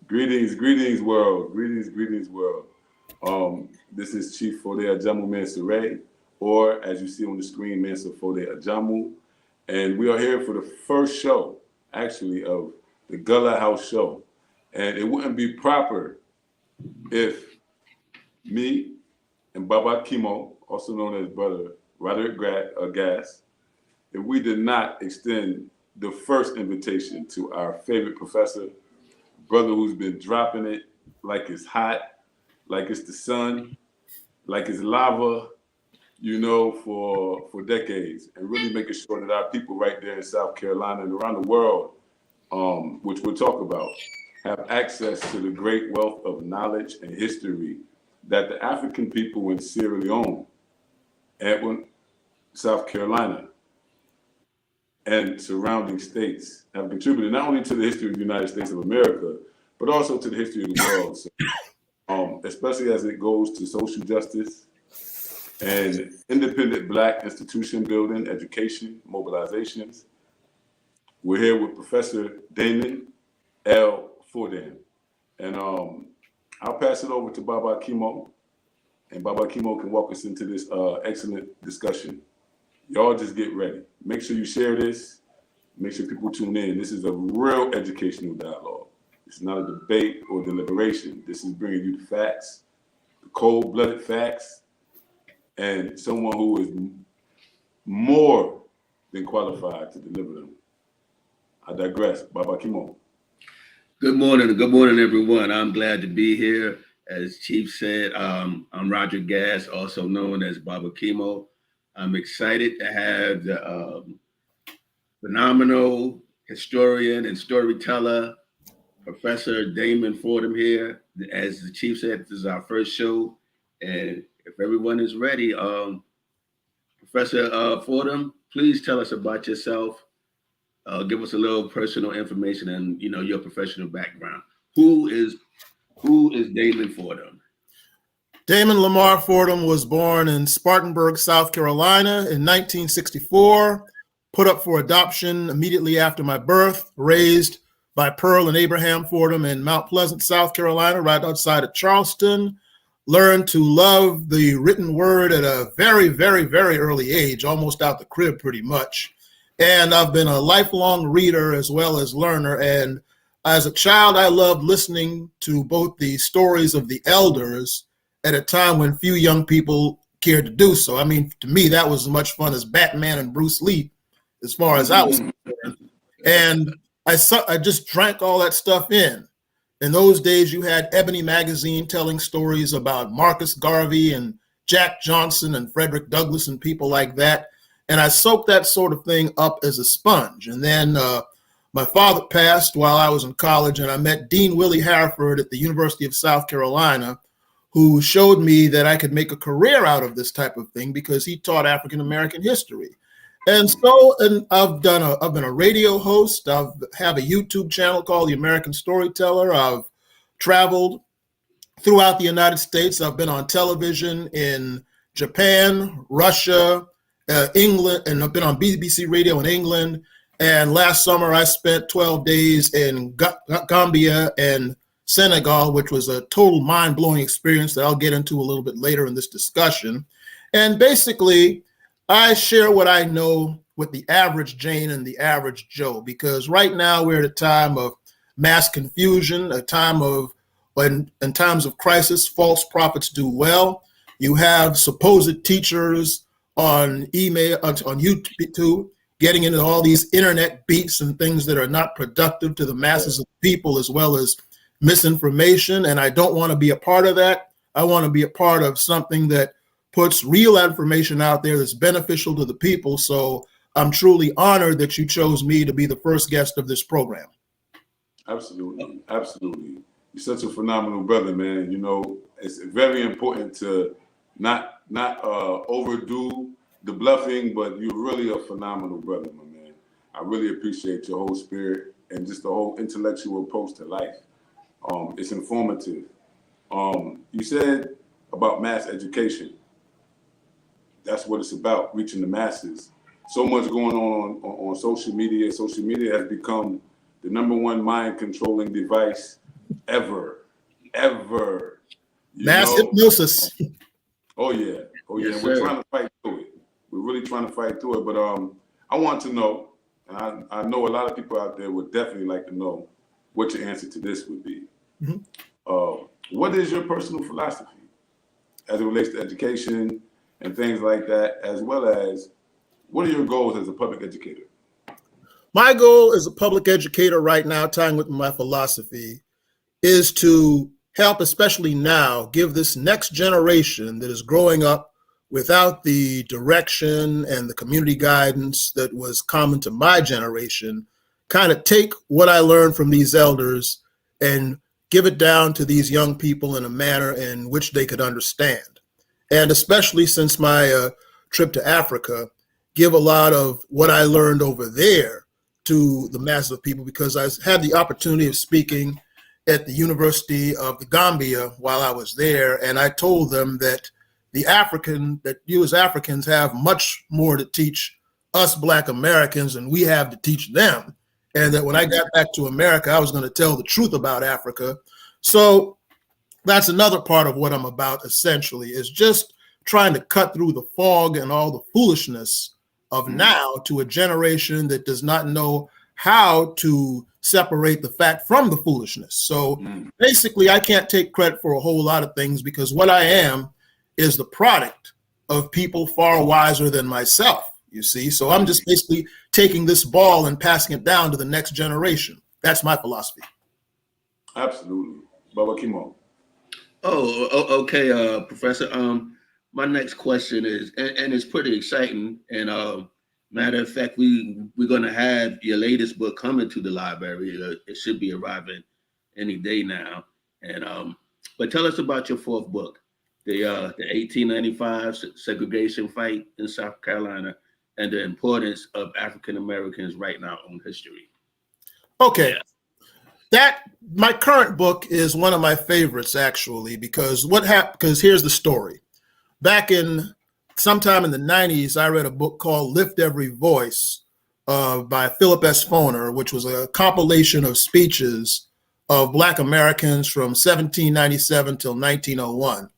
Greetings, world. Greetings, world. This is Chief Foday Ajamu Mansa, or as you see on the screen, Mansa Foday Ajamu. And we are here for the first show, actually, of the GULLAH House Show. And it wouldn't be proper if me and Baba Kemoh, also known as Brother Roderick Gas, if we did not extend the first invitation to our favorite professor, brother who's been dropping it like it's hot, like it's the sun, like it's lava, for decades, and really making sure that our people right there in South Carolina and around the world, which we'll talk about, have access to the great wealth of knowledge and history that the African people in Sierra Leone, Edwin, South Carolina, and surrounding states have contributed not only to the history of the United States of America, but also to the history of the world. So, especially as it goes to social justice and independent Black institution building, education, mobilizations. We're here with Professor Damon L. Fordham. And I'll pass it over to Baba Kemoh, and Baba Kemoh can walk us into this excellent discussion. Y'all just get ready. Make sure you share this. Make sure people tune in. This is a real educational dialogue. It's not a debate or deliberation. This is bringing you the facts, the cold-blooded facts, and someone who is more than qualified to deliver them. I digress. Baba Kemoh. Good morning, everyone. I'm glad to be here. As Chief said, I'm Roger Gas, also known as Baba Kemoh. I'm excited to have the phenomenal historian and storyteller, Professor Damon Fordham here. As the Chief said, this is our first show. And if everyone is ready, Professor Fordham, please tell us about yourself. Give us a little personal information and your professional background. Who is Damon Fordham? Damon Lamar Fordham was born in Spartanburg, South Carolina in 1964, put up for adoption immediately after my birth, raised by Pearl and Abraham Fordham in Mount Pleasant, South Carolina, right outside of Charleston. Learned to love the written word at a very, very, very early age, almost out the crib pretty much. And I've been a lifelong reader as well as learner. And as a child, I loved listening to both the stories of the elders at a time when few young people cared to do so. I mean, to me, that was as much fun as Batman and Bruce Lee, as far as I was concerned. And I just drank all that stuff in. In those days, you had Ebony magazine telling stories about Marcus Garvey and Jack Johnson and Frederick Douglass and people like that. And I soaked that sort of thing up as a sponge. And then my father passed while I was in college, and I met Dean Willie Harford at the University of South Carolina, who showed me that I could make a career out of this type of thing because he taught African-American history. And so I've been a radio host. I have a YouTube channel called The American Storyteller. I've traveled throughout the United States. I've been on television in Japan, Russia, England, and I've been on BBC Radio in England. And last summer, I spent 12 days in Gambia and Senegal, which was a total mind-blowing experience that I'll get into a little bit later in this discussion. And basically, I share what I know with the average Jane and the average Joe, because right now we're at a time of mass confusion, a time of when in times of crisis, false prophets do well. You have supposed teachers on email, on YouTube, getting into all these internet beats and things that are not productive to the masses of people, as well as misinformation. And I don't want to be a part of that. I want to be a part of something that puts real information out there that's beneficial to the people. So I'm truly honored that you chose me to be the first guest of this program. Absolutely. You're such a phenomenal brother, man. It's very important to not overdo the bluffing, but you're really a phenomenal brother, my man. I really appreciate your whole spirit and just the whole intellectual approach to life. It's informative. You said about mass education. That's what it's about, reaching the masses. So much going on social media. Social media has become the #1 mind-controlling device ever, ever. Mass hypnosis. Oh yeah, oh yeah. Yes, We're sir. trying to fight through it. We're really trying to fight through it. But I want to know, and I know a lot of people out there would definitely like to know what your answer to this would be. Mhm. What is your personal philosophy as it relates to education and things like that, as well as what are your goals as a public educator? My goal as a public educator right now, tying with my philosophy, is to help, especially now, give this next generation that is growing up without the direction and the community guidance that was common to my generation, kind of take what I learned from these elders and give it down to these young people in a manner in which they could understand. And especially since my trip to Africa, give a lot of what I learned over there to the masses of people, because I had the opportunity of speaking at the University of the Gambia while I was there, and I told them that you as Africans have much more to teach us Black Americans than we have to teach them, and that when I got back to America, I was going to tell the truth about Africa. So that's another part of what I'm about, essentially, is just trying to cut through the fog and all the foolishness of now to a generation that does not know how to separate the fact from the foolishness. So basically, I can't take credit for a whole lot of things, because what I am is the product of people far wiser than myself, you see. So I'm just basically taking this ball and passing it down to the next generation. That's my philosophy. Absolutely. Baba Kemoh. Okay, Professor. My next question is, and it's pretty exciting. And matter of fact, we're going to have your latest book coming to the library. It should be arriving any day now. And but tell us about your fourth book, the 1895 segregation fight in South Carolina, and the importance of African Americans writing our own history. Okay. My current book is one of my favorites, actually, because here's the story. Back in sometime in the 90s, I read a book called Lift Every Voice by Philip S. Foner, which was a compilation of speeches of Black Americans from 1797 till 1901.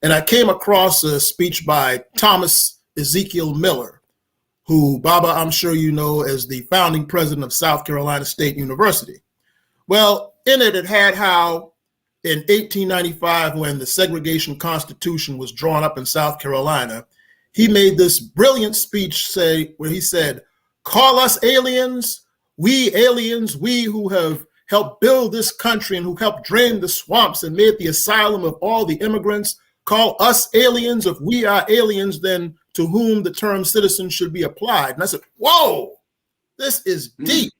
And I came across a speech by Thomas Ezekiel Miller, who, Baba, I'm sure you know as the founding president of South Carolina State University. Well, in it had how in 1895, when the segregation constitution was drawn up in South Carolina, he made this brilliant speech where he said, "Call us aliens, we who have helped build this country and who helped drain the swamps and made the asylum of all the immigrants. Call us aliens. If we are aliens, then to whom the term citizen should be applied." And I said, whoa, this is deep.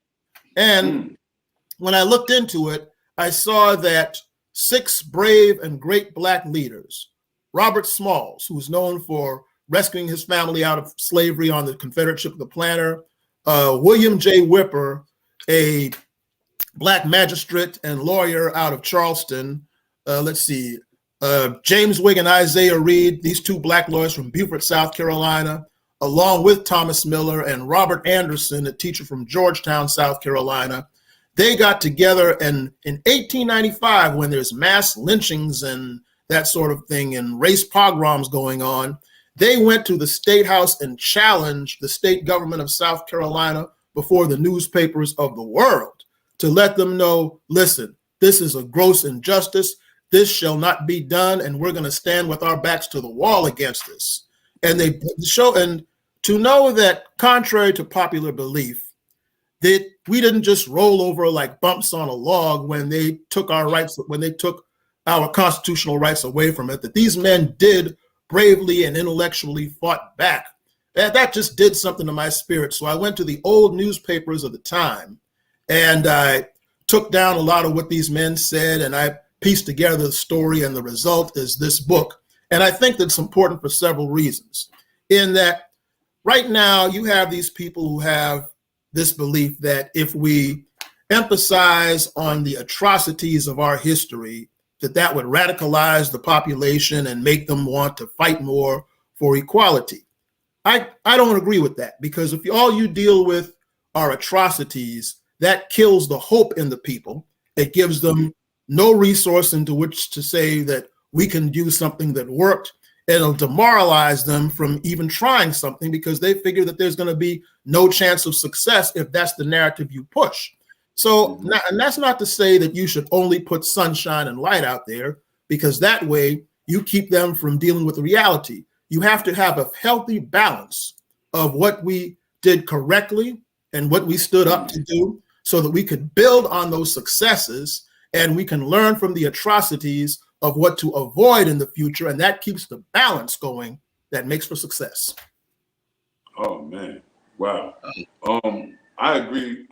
And when I looked into it, I saw that 6 brave and great Black leaders, Robert Smalls, who was known for rescuing his family out of slavery on the Confederate ship The Planter, William J. Whipper, a Black magistrate and lawyer out of Charleston, James Wigg and Isaiah Reed, these 2 Black lawyers from Beaufort, South Carolina, along with Thomas Miller and Robert Anderson, a teacher from Georgetown, South Carolina. They got together, and in 1895, when there's mass lynchings and that sort of thing and race pogroms going on, they went to the State House and challenged the state government of South Carolina before the newspapers of the world to let them know, listen, this is a gross injustice. This shall not be done, and we're going to stand with our backs to the wall against this. And they show, and to know that contrary to popular belief, that we didn't just roll over like bumps on a log when they took our rights, when they took our constitutional rights away from it, that these men did bravely and intellectually fought back. That just did something to my spirit. So I went to the old newspapers of the time and I took down a lot of what these men said, and I pieced together the story, and the result is this book. And I think that's important for several reasons. In that right now you have these people who have this belief that if we emphasize on the atrocities of our history, that would radicalize the population and make them want to fight more for equality. I don't agree with that, because if all you deal with are atrocities, that kills the hope in the people. It gives them no resource into which to say that we can do something that worked. It'll demoralize them from even trying something because they figure that there's going to be no chance of success if that's the narrative you push. So, and that's not to say that you should only put sunshine and light out there, because that way you keep them from dealing with the reality. You have to have a healthy balance of what we did correctly and what we stood up to do, so that we could build on those successes and we can learn from the atrocities of what to avoid in the future. And that keeps the balance going that makes for success. Oh man, wow. I agree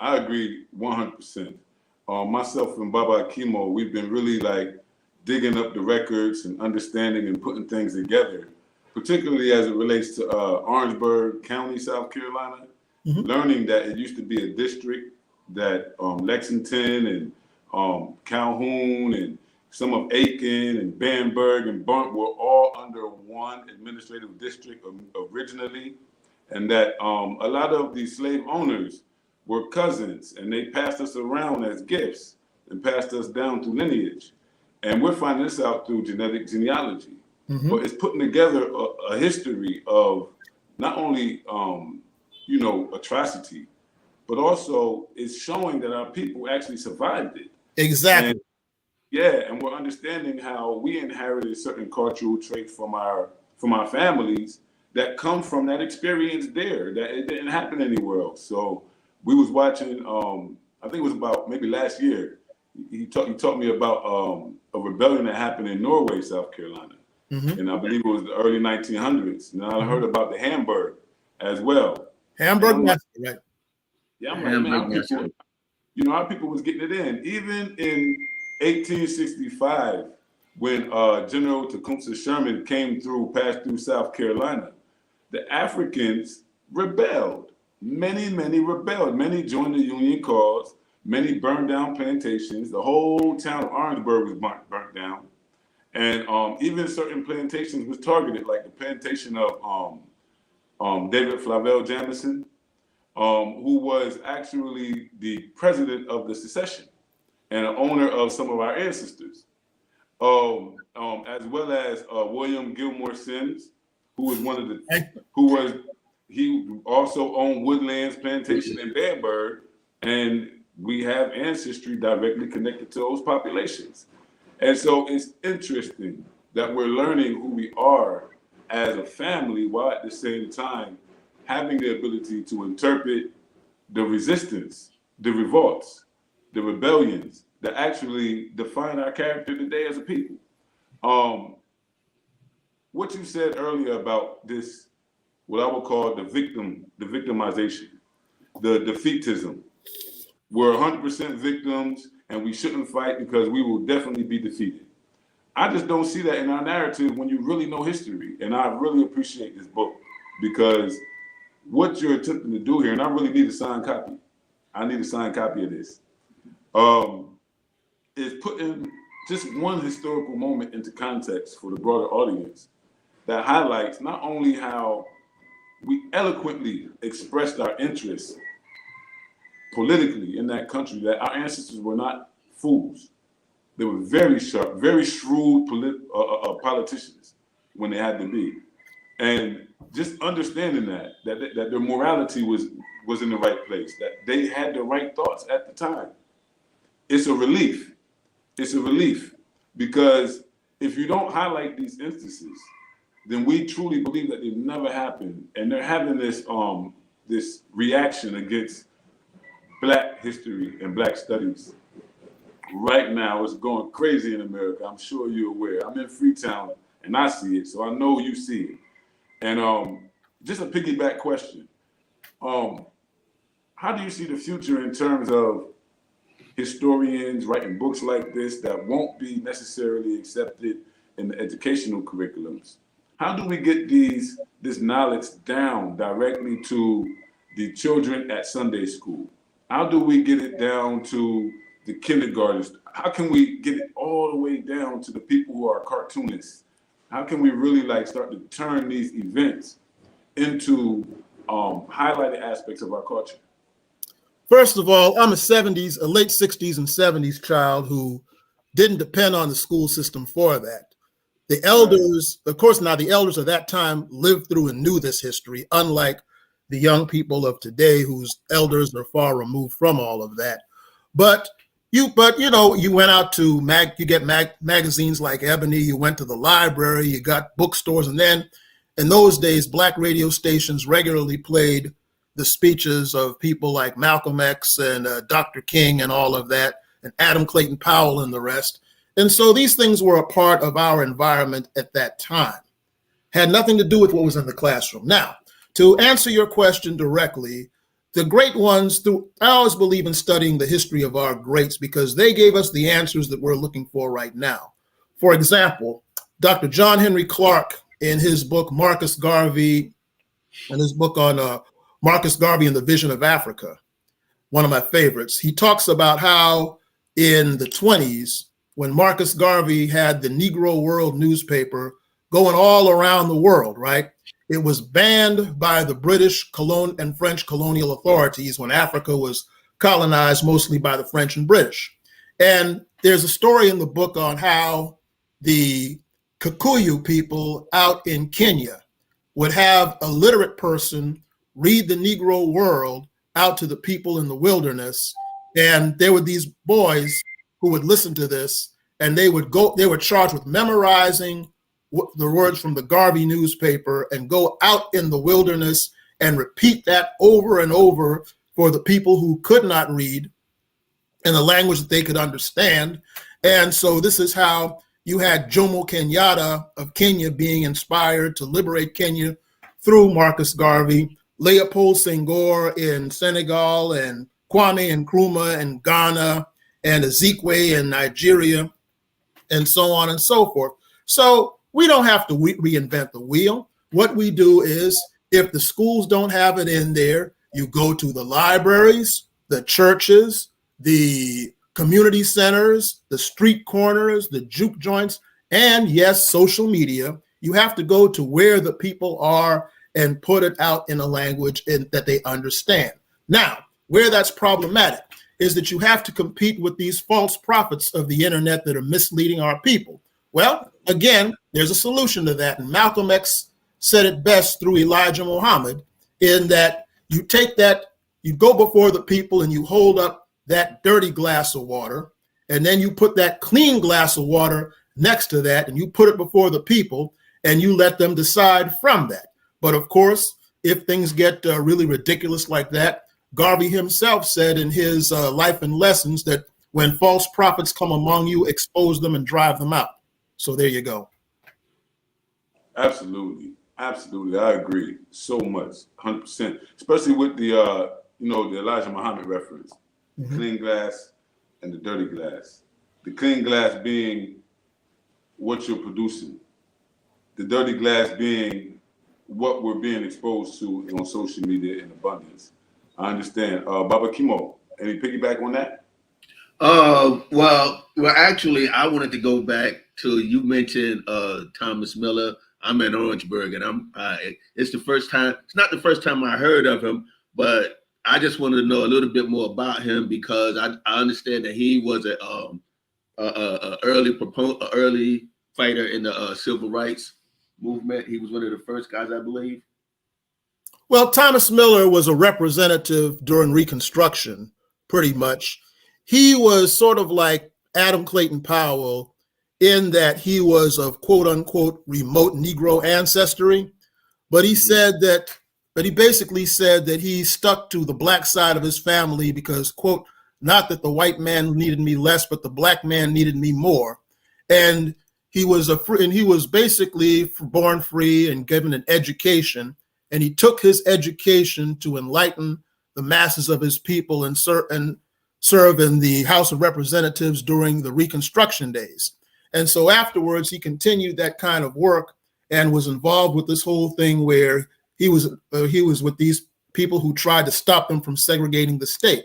100%. Myself and Baba Kemoh, we've been really like digging up the records and understanding and putting things together, particularly as it relates to Orangeburg County, South Carolina, learning that it used to be a district, that Lexington and Calhoun and some of Aiken and Bamberg and Bunt were all under one administrative district originally, and that a lot of these slave owners were cousins, and they passed us around as gifts and passed us down through lineage. And we're finding this out through genetic genealogy. But it's putting together a history of not only, atrocity, but also it's showing that our people actually survived it. Exactly. And, and we're understanding how we inherited certain cultural traits from our families that come from that experience there, that it didn't happen anywhere else. So we was watching, I think it was about maybe last year, he taught me about a rebellion that happened in Norway, South Carolina. And I believe it was the early 1900s. And I heard about the Hamburg as well. Hamburg, right? Yeah, I'm like, man, our people was getting it in. Even in 1865, when General Tecumseh Sherman passed through South Carolina, the Africans rebelled. Many rebelled. Many joined the Union cause. Many burned down plantations. The whole town of Orangeburg was burnt down. And even certain plantations was targeted, like the plantation of David Flavel Jamison, who was actually the president of the secession and an owner of some of our ancestors, as well as William Gilmore Sims, who was he also owned Woodlands Plantation in Bamberg, and we have ancestry directly connected to those populations. And so it's interesting that we're learning who we are as a family, while at the same time having the ability to interpret the resistance, the revolts, the rebellions that actually define our character today as a people. What you said earlier about this, what I would call the victimization, the defeatism. We're 100% victims and we shouldn't fight because we will definitely be defeated. I just don't see that in our narrative when you really know history. And I really appreciate this book, because what you're attempting to do here, and I really need a signed copy. I need a signed copy of this. Is putting just one historical moment into context for the broader audience that highlights not only how we eloquently expressed our interests politically in that country, that our ancestors were not fools. They were very sharp, very shrewd politicians when they had to be. And just understanding that their morality was in the right place, that they had the right thoughts at the time. It's a relief. It's a relief, because if you don't highlight these instances, then we truly believe that they never happened. And they're having this this reaction against Black history and Black studies. Right now, it's going crazy in America. I'm sure you're aware. I'm in Freetown and I see it, so I know you see it. And just a piggyback question. How do you see the future in terms of historians writing books like this that won't be necessarily accepted in the educational curriculums? How do we get this knowledge down directly to the children at Sunday school? How do we get it down to the kindergartens? How can we get it all the way down to the people who are cartoonists? How can we really start to turn these events into highlighted aspects of our culture? First of all, I'm a late 60s and 70s child who didn't depend on the school system for that. The elders, of course, now the elders of that time lived through and knew this history, unlike the young people of today whose elders are far removed from all of that. But you went out to magazines like Ebony, you went to the library, you got bookstores, and then in those days, black radio stations regularly played the speeches of people like Malcolm X and Dr. King and all of that, and Adam Clayton Powell and the rest. And so these things were a part of our environment at that time. Had nothing to do with what was in the classroom. Now, to answer your question directly, the great ones, I always believe in studying the history of our greats because they gave us the answers that we're looking for right now. For example, Dr. John Henry Clarke, in his book, Marcus Garvey, and his book on Marcus Garvey and the Vision of Africa, one of my favorites, he talks about how in the 20s, when Marcus Garvey had the Negro World newspaper going all around the world, right? It was banned by the British and French colonial authorities when Africa was colonized mostly by the French and British. And there's a story in the book on how the Kikuyu people out in Kenya would have a literate person read the Negro World out to the people in the wilderness. And there were these boys who would listen to this, and they were charged with memorizing the words from the Garvey newspaper and go out in the wilderness and repeat that over and over for the people who could not read in a language that they could understand. And so this is how you had Jomo Kenyatta of Kenya being inspired to liberate Kenya through Marcus Garvey, Leopold Senghor in Senegal, and Kwame Nkrumah in Ghana, and Ezekwe in Nigeria, and so on and so forth. So we don't have to reinvent the wheel. What we do is, if the schools don't have it in there, you go to the libraries, the churches, the community centers, the street corners, the juke joints, and yes, social media. You have to go to where the people are and put it out in a language that they understand. Now, where that's problematic is that you have to compete with these false prophets of the internet that are misleading our people. Well, again, there's a solution to that. And Malcolm X said it best through Elijah Muhammad, in that you take that, you go before the people and you hold up that dirty glass of water, and then you put that clean glass of water next to that, and you put it before the people, and you let them decide from that. But of course, if things get really ridiculous like that, Garvey himself said in his Life and Lessons that when false prophets come among you, expose them and drive them out. So there you go. Absolutely. Absolutely. I agree so much, 100%, especially with the, the Elijah Muhammad reference, the clean glass and the dirty glass. The clean glass being what you're producing. The dirty glass being what we're being exposed to on social media in abundance. I understand. Baba Kemoh, any piggyback on that? Well, actually, I wanted to go back to, you mentioned Thomas Miller. I'm in Orangeburg, and it's the first time. It's not the first time I heard of him, but I just wanted to know a little bit more about him because I understand that he was a early fighter in the civil rights movement. He was one of the first guys, I believe. Well, Thomas Miller was a representative during Reconstruction, pretty much. He was sort of like Adam Clayton Powell in that he was of quote unquote remote Negro ancestry, but he basically said that he stuck to the black side of his family because, quote, not that the white man needed me less, but the black man needed me more. And he was basically born free and given an education. And he took his education to enlighten the masses of his people and serve in the House of Representatives during the Reconstruction days. And so afterwards, he continued that kind of work and was involved with this whole thing where he was with these people who tried to stop them from segregating the state.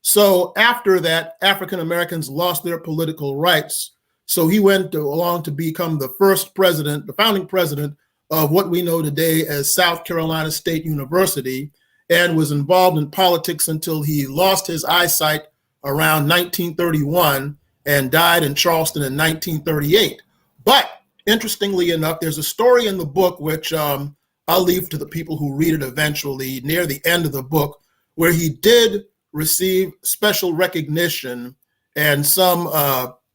So after that, African Americans lost their political rights. So he went along to become the first president, the founding president of what we know today as South Carolina State University, and was involved in politics until he lost his eyesight around 1931 and died in Charleston in 1938. But interestingly enough, there's a story in the book, which I'll leave to the people who read it eventually, near the end of the book, where he did receive special recognition and some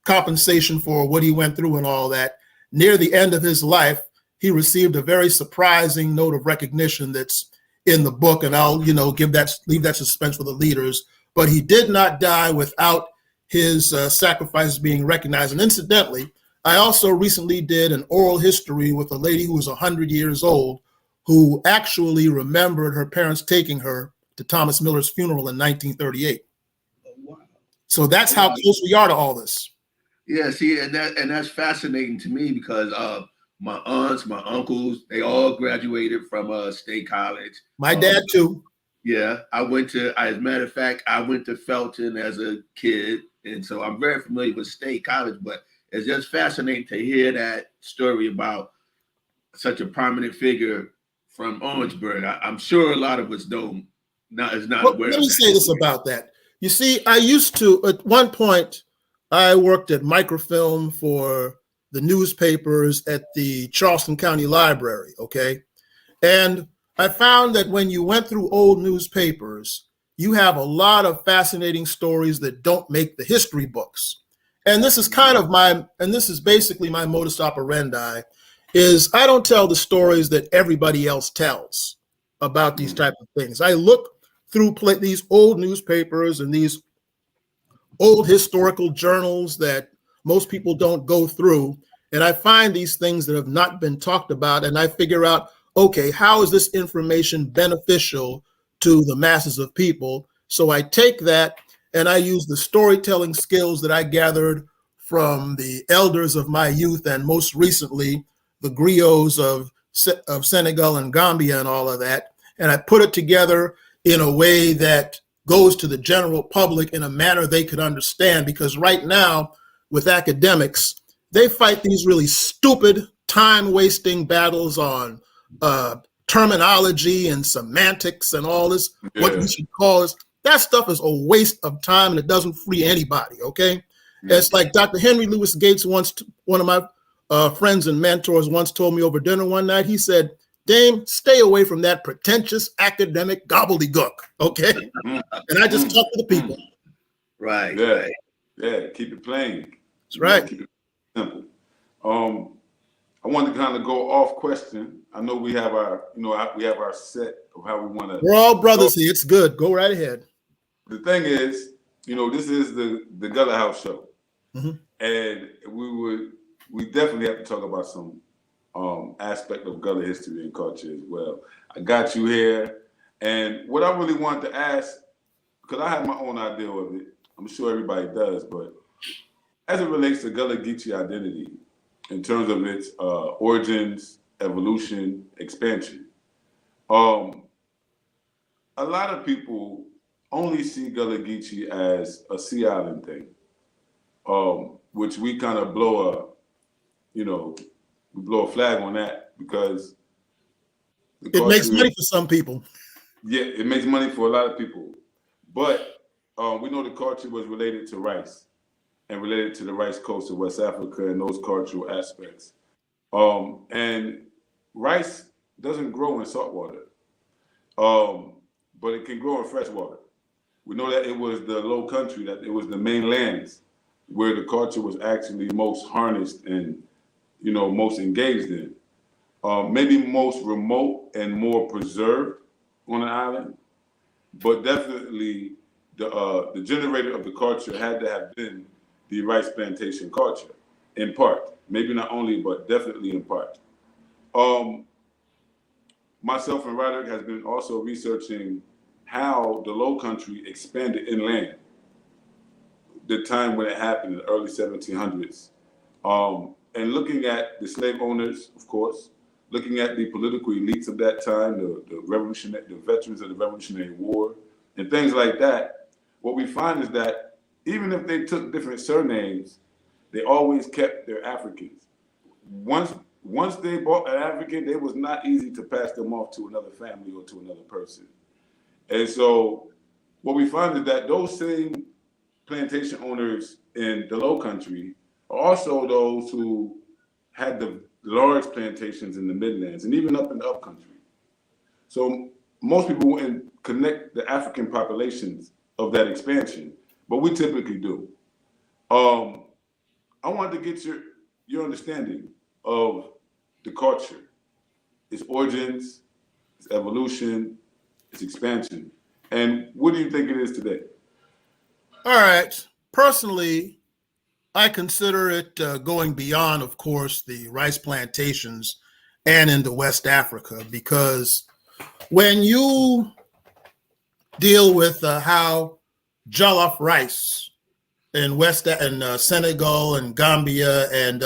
compensation for what he went through and all that. Near the end of his life, he received a very surprising note of recognition that's in the book, and I'll, leave that suspense for the leaders. But he did not die without his sacrifices being recognized. And incidentally, I also recently did an oral history with a lady who was 100 years old, who actually remembered her parents taking her to Thomas Miller's funeral in 1938. Oh, wow. So that's how close we are to all this. Yeah, see, and that's fascinating to me because my aunts, my uncles, they all graduated from State College. My dad too. Yeah, as a matter of fact, I went to Felton as a kid, and so I'm very familiar with State College, but it's just fascinating to hear that story about such a prominent figure from Orangeburg. I'm sure a lot of us is not aware. Let me say this about that. You see, I used to, at one point, I worked at microfilm for the newspapers at the Charleston County Library, okay? And I found that when you went through old newspapers, you have a lot of fascinating stories that don't make the history books. And this is basically my modus operandi, is I don't tell the stories that everybody else tells about these type of things. I look through these old newspapers and these old historical journals that most people don't go through, and I find these things that have not been talked about, and I figure out, okay, how is this information beneficial to the masses of people? So I take that and I use the storytelling skills that I gathered from the elders of my youth, and most recently, the griots of Senegal and Gambia and all of that, and I put it together in a way that goes to the general public in a manner they could understand. Because right now, with academics, they fight these really stupid, time-wasting battles on terminology and semantics and all this, what we should call this. That stuff is a waste of time, and it doesn't free anybody, okay? It's like Dr. Henry Louis Gates once, one of my friends and mentors once told me over dinner one night, he said, Dame, stay away from that pretentious academic gobbledygook, okay? And I just talk to the people. Right. Yeah, keep it plain. That's right. Keep it simple. I want to kind of go off question. I know we have our, we have our set of how we want to. We're all brothers here. It's good. Go right ahead. The thing is, this is the GULLAH House Show. And we definitely have to talk about some aspect of Gullah history and culture as well. I got you here, and what I really wanted to ask, because I have my own idea of it, I'm sure everybody does, but as it relates to Gullah Geechee identity, in terms of its origins, evolution, expansion, a lot of people only see Gullah Geechee as a Sea Island thing, which we kind of blow a flag on that, because it makes money for some people. Yeah, it makes money for a lot of people. But we know the culture was related to rice and related to the rice coast of West Africa and those cultural aspects. And rice doesn't grow in salt water, but it can grow in fresh water. We know that it was the low country, that it was the main lands where the culture was actually most harnessed and most engaged in. Maybe most remote and more preserved on an island, but definitely the generator of the culture had to have been the rice plantation culture, in part. Maybe not only, but definitely in part. Myself and Roderick has been also researching how the Low Country expanded inland, the time when it happened in the early 1700s. And looking at the slave owners, of course, looking at the political elites of that time, the veterans of the Revolutionary War, and things like that, what we find is that even if they took different surnames, they always kept their Africans. Once they bought an African, it was not easy to pass them off to another family or to another person. And so what we find is that those same plantation owners in the Low Country are also those who had the large plantations in the Midlands and even up in the Upcountry. So most people wouldn't connect the African populations of that expansion, but we typically do. I wanted to get your understanding of the culture, its origins, its evolution, its expansion, and what do you think it is today? All right. Personally, I consider it going beyond, of course, the rice plantations and into West Africa, because when you deal with how jollof rice in Senegal and Gambia, and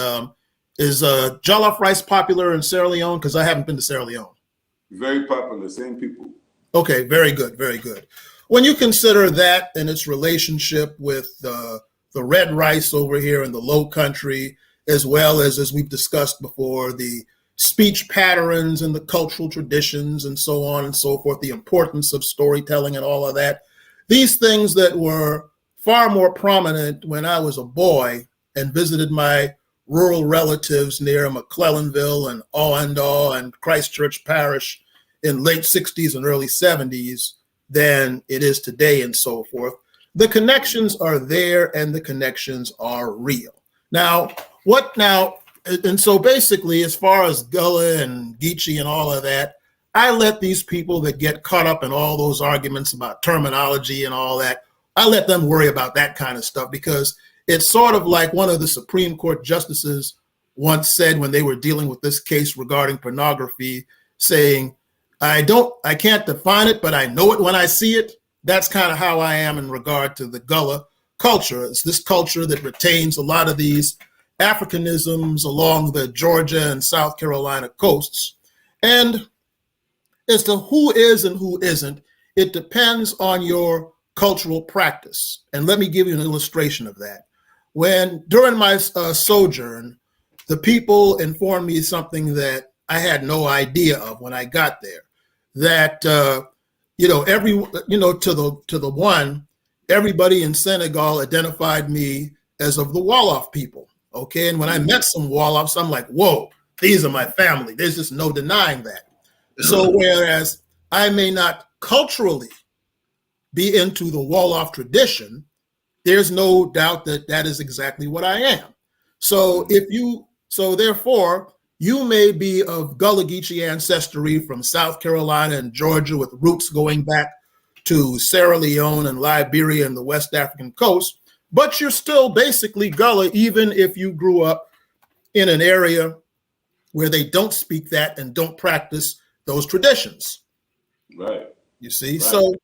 is jollof rice popular in Sierra Leone? Because I haven't been to Sierra Leone. Very popular, same people. Okay, very good, very good. When you consider that and its relationship with the red rice over here in the Low Country, as well as we've discussed before, the speech patterns and the cultural traditions and so on and so forth, the importance of storytelling and all of that, these things that were far more prominent when I was a boy and visited my rural relatives near McClellanville and Awendaw and Christchurch Parish in late 60s and early 70s than it is today and so forth. The connections are there and the connections are real. And so basically, as far as Gullah and Geechee and all of that, I let these people that get caught up in all those arguments about terminology and all that, I let them worry about that kind of stuff, because it's sort of like one of the Supreme Court justices once said when they were dealing with this case regarding pornography, saying, I can't define it, but I know it when I see it. That's kind of how I am in regard to the Gullah culture. It's this culture that retains a lot of these Africanisms along the Georgia and South Carolina coasts. And as to who is and who isn't, it depends on your cultural practice. And let me give you an illustration of that. During my sojourn, the people informed me something that I had no idea of when I got there, that everybody in Senegal identified me as of the Wolof people. Okay, and when I met some Wolofs, I'm like, whoa, these are my family. There's just no denying that. So whereas I may not culturally be into the Wolof tradition, there's no doubt that that is exactly what I am. So therefore, you may be of Gullah Geechee ancestry from South Carolina and Georgia with roots going back to Sierra Leone and Liberia and the West African coast, but you're still basically Gullah, even if you grew up in an area where they don't speak that and don't practice those traditions. Right. You see? Right. So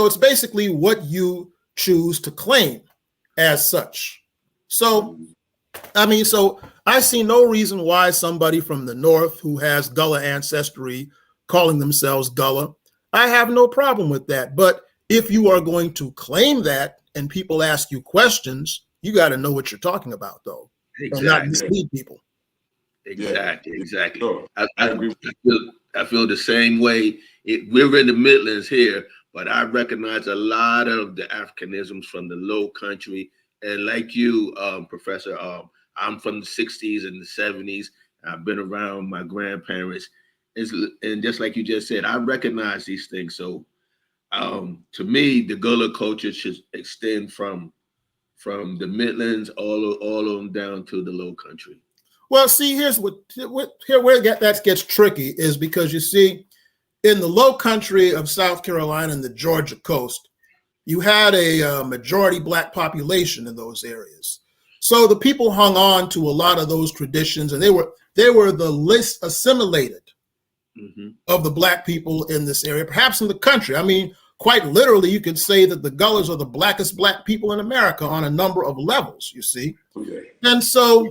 it's basically what you choose to claim as such. So I see no reason why somebody from the North who has Gullah ancestry calling themselves Gullah, I have no problem with that. But if you are going to claim that and people ask you questions, you got to know what you're talking about, though. Exactly. And not mislead people. Exactly. Sure. I feel the same way. We're in the Midlands here, but I recognize a lot of the Africanisms from the Low Country. And like you, Professor, I'm from the 60s and the 70s. I've been around my grandparents. And just like you just said, I recognize these things. So to me, the Gullah culture should extend from the Midlands all of them down to the Low Country. Well, see, where that gets tricky is because you see, in the Low Country of South Carolina and the Georgia coast, you had a majority Black population in those areas. So the people hung on to a lot of those traditions, and they were the least assimilated of the Black people in this area, perhaps in the country. I mean, quite literally, you could say that the Gullahs are the blackest Black people in America on a number of levels, you see. Okay. And so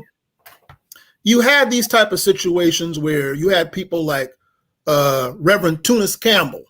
you had these type of situations where you had people like Reverend Tunis Campbell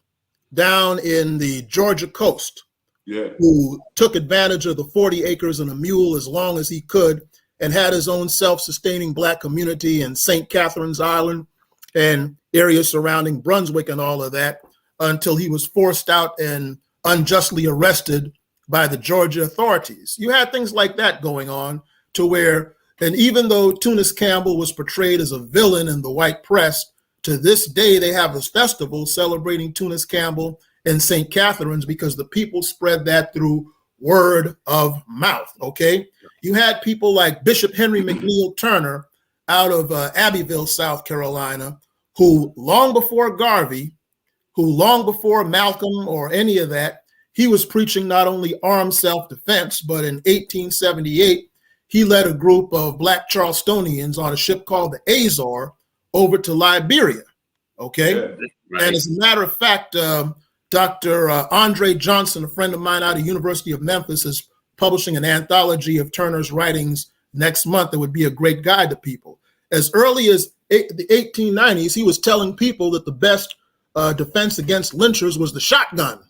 down in the Georgia coast, who took advantage of the 40 acres and a mule as long as he could and had his own self-sustaining Black community in St. Catherine's Island and areas surrounding Brunswick and all of that, until he was forced out and unjustly arrested by the Georgia authorities. You had things like that going on to where, and even though Tunis Campbell was portrayed as a villain in the white press, to this day they have this festival celebrating Tunis Campbell in St. Catherine's because the people spread that through word of mouth, okay? You had people like Bishop Henry McNeil Turner out of Abbeville, South Carolina, who long before Garvey, who long before Malcolm or any of that, he was preaching not only armed self-defense, but in 1878, he led a group of Black Charlestonians on a ship called the Azor over to Liberia, okay? Yeah, right. And as a matter of fact, Dr. Andre Johnson, a friend of mine out of University of Memphis, is publishing an anthology of Turner's writings next month that would be a great guide to people. As early as the 1890s, he was telling people that the best defense against lynchers was the shotgun.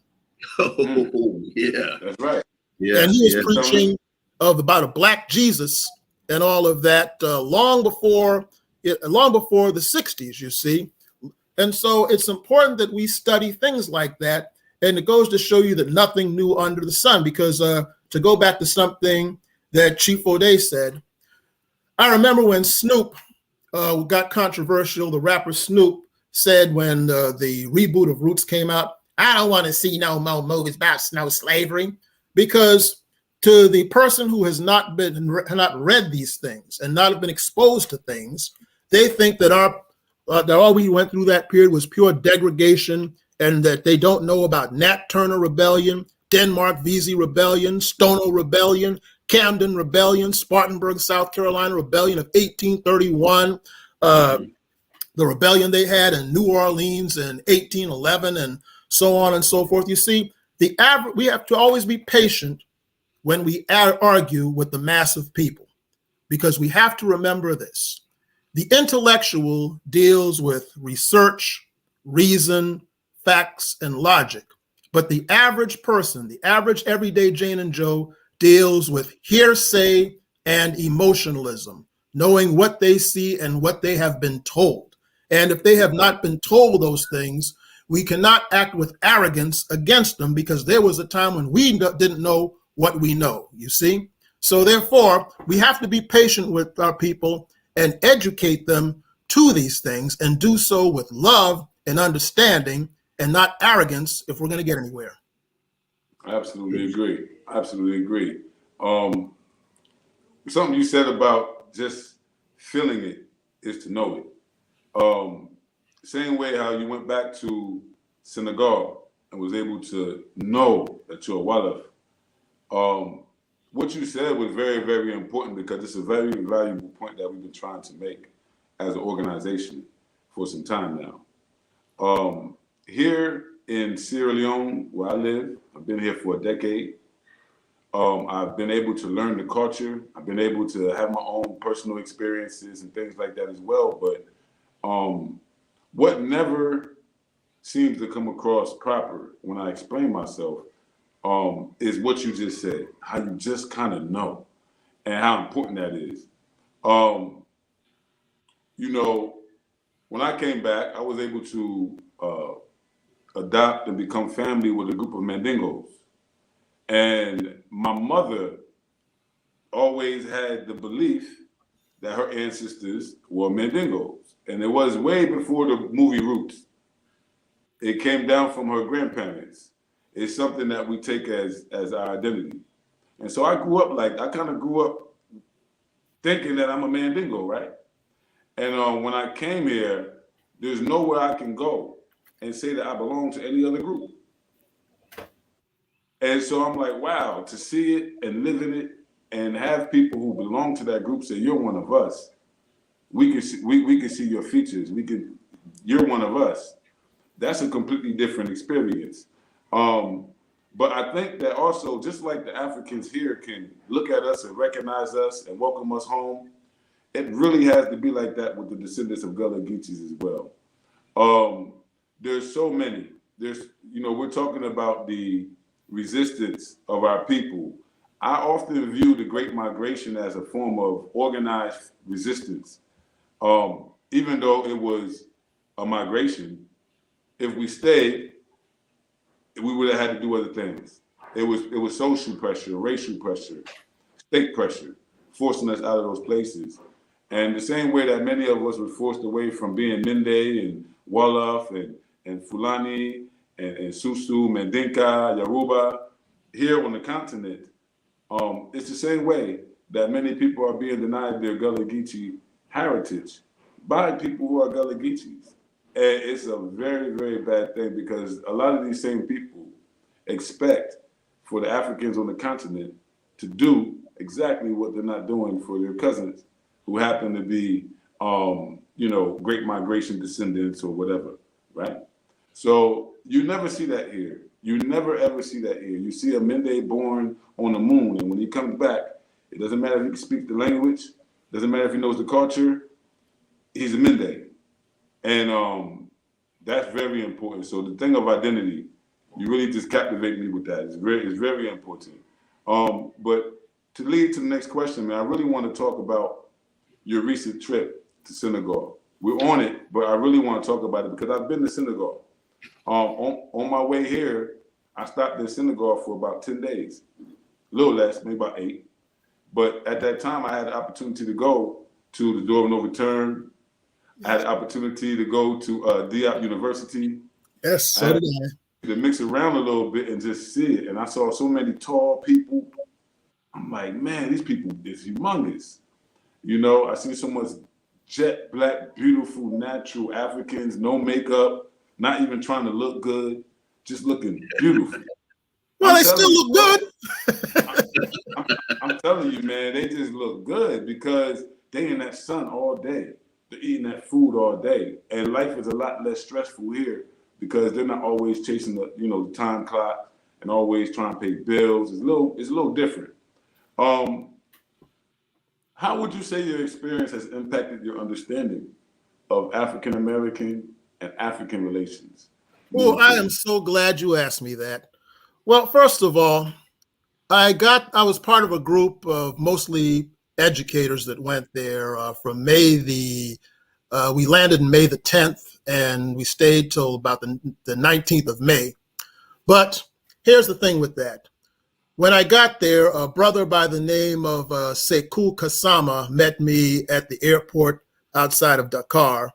Oh, yeah. that's right. Yeah. And he was yeah. preaching of about a black Jesus and all of that long before the 60s, you see. And so it's important that we study things like that. And it goes to show you that nothing new under the sun, because to go back to something that Chief Foday said, I remember when Snoop got controversial, the rapper Snoop said when the reboot of Roots came out, I don't want to see no more movies about no slavery, because to the person who has not read these things and not have been exposed to things, they think that that all we went through that period was pure degradation, and that they don't know about Nat Turner Rebellion, Denmark Vesey Rebellion, Stono Rebellion, Camden Rebellion, Spartanburg, South Carolina Rebellion of 1831, the rebellion they had in New Orleans in 1811, and so on and so forth. You see, we have to always be patient when we argue with the mass of people, because we have to remember this. The intellectual deals with research, reason, facts, and logic. But the average person, the average everyday Jane and Joe, deals with hearsay and emotionalism, knowing what they see and what they have been told. And if they have not been told those things, we cannot act with arrogance against them, because there was a time when we didn't know what we know, you see? So therefore, we have to be patient with our people and educate them to these things, and do so with love and understanding and not arrogance if we're going to get anywhere. I absolutely agree. Absolutely agree. Something you said about just feeling it is to know it. Same way how you went back to Senegal and was able to know that you're a Wolof. What you said was very, very important, because it's a very valuable point that we've been trying to make as an organization for some time now. Here in Sierra Leone, where I live, I've been here for a decade. I've been able to learn the culture. I've been able to have my own personal experiences and things like that as well. But what never seems to come across proper when I explain myself is what you just said, how you just kind of know, and how important that is. You know, when I came back, I was able to adopt and become family with a group of Mandingos. And my mother always had the belief that her ancestors were Mandingos. And it was way before the movie Roots. It came down from her grandparents. It's something that we take as our identity. And so I kind of grew up thinking that I'm a Mandingo, right? And when I came here, there's nowhere I can go and say that I belong to any other group. And so I'm like, wow, to see it and live in it and have people who belong to that group say, you're one of us. We can see your features. You're one of us. That's a completely different experience. But I think that also, just like the Africans here can look at us and recognize us and welcome us home, it really has to be like that with the descendants of Gullah Geechees as well. There's so many. We're talking about the resistance of our people. I often view the Great Migration as a form of organized resistance. Even though it was a migration, if we stayed, we would have had to do other things. It was social pressure, racial pressure, state pressure, forcing us out of those places. And the same way that many of us were forced away from being Mende and Wolof and Fulani and Susu, Mandinka, Yoruba, here on the continent, it's the same way that many people are being denied their Gullah Geechee heritage by people who are Gullah Geechees. And it's a very, very bad thing because a lot of these same people expect for the Africans on the continent to do exactly what they're not doing for their cousins who happen to be, great migration descendants or whatever, right? So you never see that here. You never ever see that here. You see a Mende born on the moon, and when he comes back, it doesn't matter if he can speak the language, doesn't matter if he knows the culture, he's a Mende. And that's very important. So the thing of identity, you really just captivate me with that. It's very important. But to lead to the next question, man, I really want to talk about your recent trip to Senegal. We're on it, but I really want to talk about it because I've been to Senegal. On my way here, I stopped in Senegal for about 10 days, a little less, maybe about 8. But at that time, I had the opportunity to go to the Door of No Return. I had the opportunity to go to Diop University. Yes, so did I. To mix around a little bit and just see it. And I saw so many tall people. I'm like, man, these people is humongous. You know, I see so much jet black, beautiful, natural Africans, no makeup, not even trying to look good, just looking beautiful. Well, they still look good. I'm telling you, man, they just look good because they in that sun all day. They're eating that food all day. And life is a lot less stressful here because they're not always chasing the time clock and always trying to pay bills. It's a little different. How would you say your experience has impacted your understanding of African American and African relations? Well, I am so glad you asked me that. Well, first of all, I was part of a group of mostly educators that went there from we landed in May the 10th and we stayed till about the 19th of May. But here's the thing with that. When I got there, a brother by the name of Sekou Kassama met me at the airport outside of Dakar.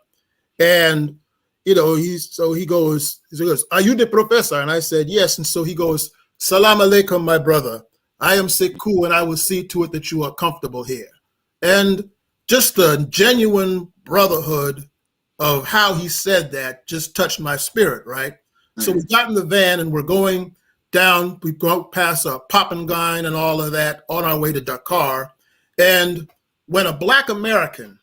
And, he goes, "Are you the professor?" And I said, "Yes." And so he goes, "Salam alaikum, my brother. I am Sekou and I will see to it that you are comfortable here." And just the genuine brotherhood of how he said that just touched my spirit, right? Mm-hmm. So we got in the van and we're going down, we go past Popengine and all of that on our way to Dakar. And when a Black American,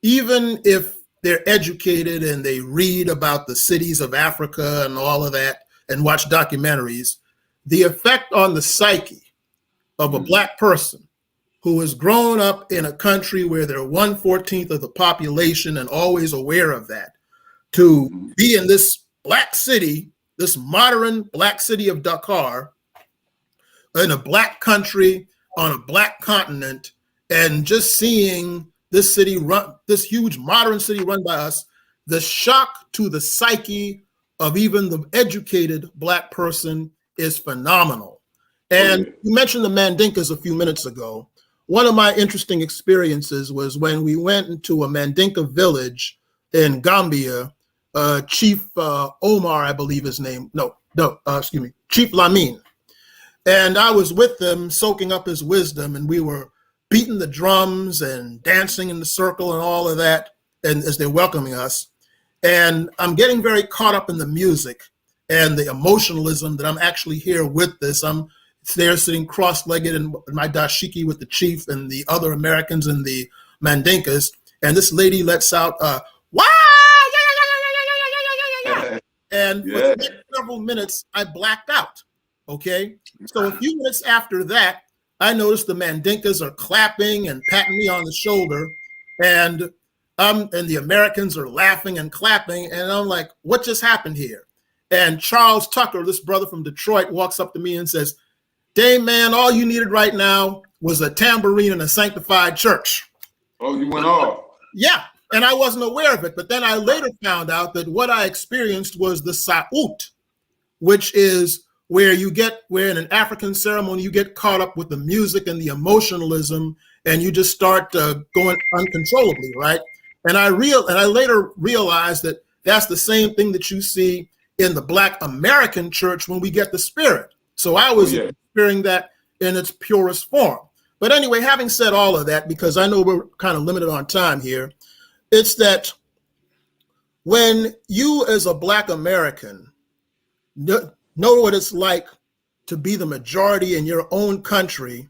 even if they're educated and they read about the cities of Africa and all of that and watch documentaries, the effect on the psyche of a Black person who has grown up in a country where they're 1/14 of the population and always aware of that, to be in this Black city, this modern Black city of Dakar, in a Black country on a Black continent, and just seeing this city run, this huge modern city run by us, the shock to the psyche of even the educated Black person is phenomenal. And you mentioned the Mandinkas a few minutes ago. One of my interesting experiences was when we went into a Mandinka village in Gambia. Chief Omar, I believe his name. Chief Lamin. And I was with them soaking up his wisdom, and we were beating the drums and dancing in the circle and all of that, and as they're welcoming us. And I'm getting very caught up in the music and the emotionalism that I'm actually here with this. I'm there sitting cross-legged in my dashiki with the chief and the other Americans and the Mandinkas, and this lady lets out, "Wah! And for the next several minutes, I blacked out, okay? So a few minutes after that, I noticed the Mandinkas are clapping and patting me on the shoulder, and the Americans are laughing and clapping, and I'm like, what just happened here? And Charles Tucker, this brother from Detroit, walks up to me and says, "Dame, man, all you needed right now was a tambourine and a sanctified church." Oh, you went off. Yeah. And I wasn't aware of it, but then I later found out that what I experienced was the Sa'ut, which is where in an African ceremony, you get caught up with the music and the emotionalism, and you just start going uncontrollably, right? And I later realized that that's the same thing that you see in the Black American church when we get the Spirit. So I was experiencing that in its purest form. But anyway, having said all of that, because I know we're kind of limited on time here, it's that when you as a Black American know what it's like to be the majority in your own country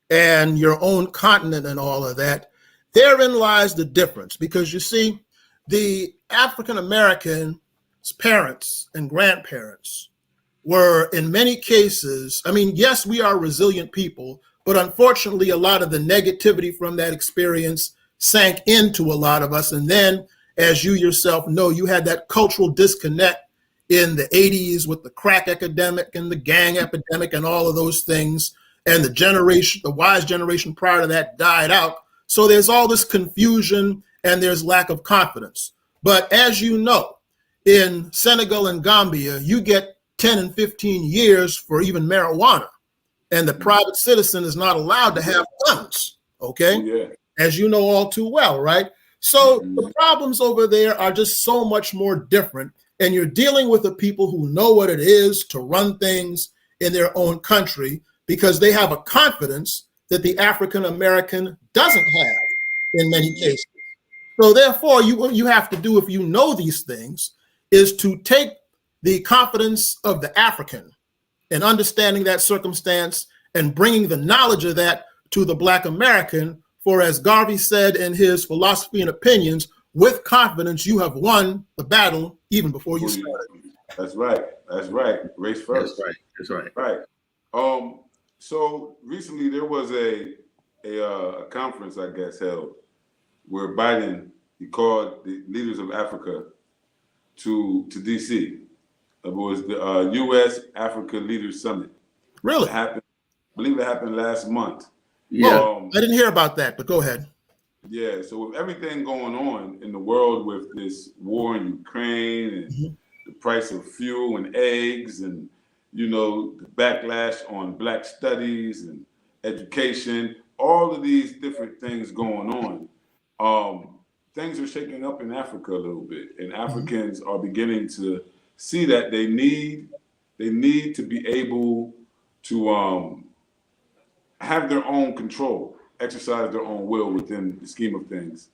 and your own continent and all of that, therein lies the difference. Because you see, the African American's parents and grandparents were in many cases, I mean, yes, we are resilient people, but unfortunately, a lot of the negativity from that experience sank into a lot of us. And then, as you yourself know, you had that cultural disconnect in the 80s with the crack epidemic and the gang epidemic and all of those things. And the wise generation prior to that died out. So there's all this confusion and there's lack of confidence. But as you know, in Senegal and Gambia, you get 10 and 15 years for even marijuana. And the private citizen is not allowed to have guns, okay? As you know all too well, right? So the problems over there are just so much more different. And you're dealing with the people who know what it is to run things in their own country because they have a confidence that the African American doesn't have in many cases. So therefore, what you have to do if you know these things is to take the confidence of the African and understanding that circumstance and bringing the knowledge of that to the Black American. For as Garvey said in his Philosophy and Opinions, with confidence, you have won the battle even before you started. That's right. That's right. Race first. That's right. That's right. Right. So recently there was a conference, I guess, held where Biden, he called the leaders of Africa to DC. It was the U.S. Africa Leaders Summit. Really? I believe it happened last month. Yeah, I didn't hear about that, but go ahead. Yeah, so with everything going on in the world with this war in Ukraine and the price of fuel and eggs and, you know, the backlash on Black studies and education, all of these different things going on, things are shaking up in Africa a little bit. And Africans are beginning to see that they need to be able to have their own control, exercise their own will within the scheme of things.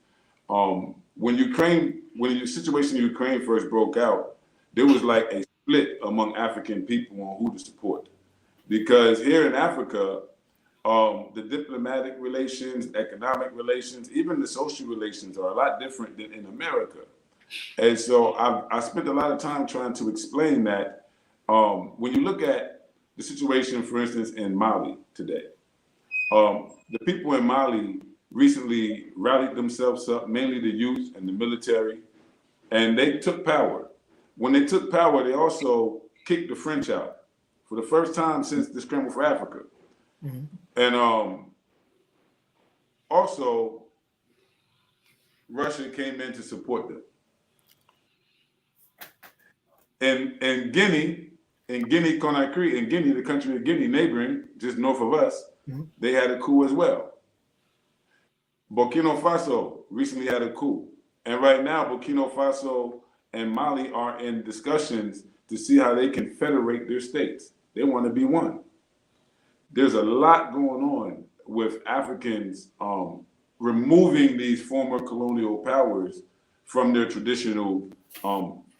When the situation in Ukraine first broke out, there was like a split among African people on who to support. Because here in Africa, the diplomatic relations, economic relations, even the social relations are a lot different than in America. And so I spent a lot of time trying to explain that when you look at the situation, for instance, in Mali today, the people in Mali recently rallied themselves up, mainly the youth and the military, and they took power. When they took power, they also kicked the French out for the first time since the Scramble for Africa. And also, Russia came in to support them. In Guinea, Conakry, in Guinea, the country of Guinea, neighboring, just north of us, they had a coup as well. Burkina Faso recently had a coup. And right now, Burkina Faso and Mali are in discussions to see how they can federate their states. They want to be one. There's a lot going on with Africans removing these former colonial powers from their traditional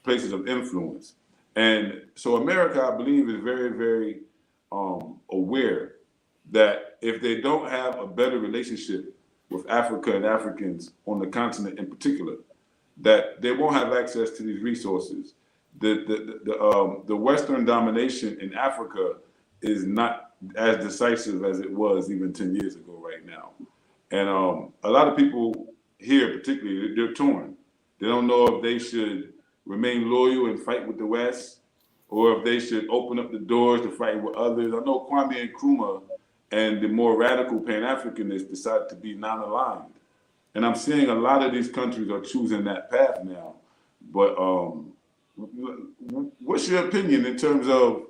places of influence. And so America, I believe, is very, very aware that if they don't have a better relationship with Africa and Africans on the continent in particular, that they won't have access to these resources. The Western domination in Africa is not as decisive as it was even 10 years ago right now. And a lot of people here particularly, they're torn. They don't know if they should remain loyal and fight with the West, or if they should open up the doors to fight with others. I know Kwame Nkrumah and the more radical Pan-Africanists decided to be non-aligned. And I'm seeing a lot of these countries are choosing that path now. But what's your opinion in terms of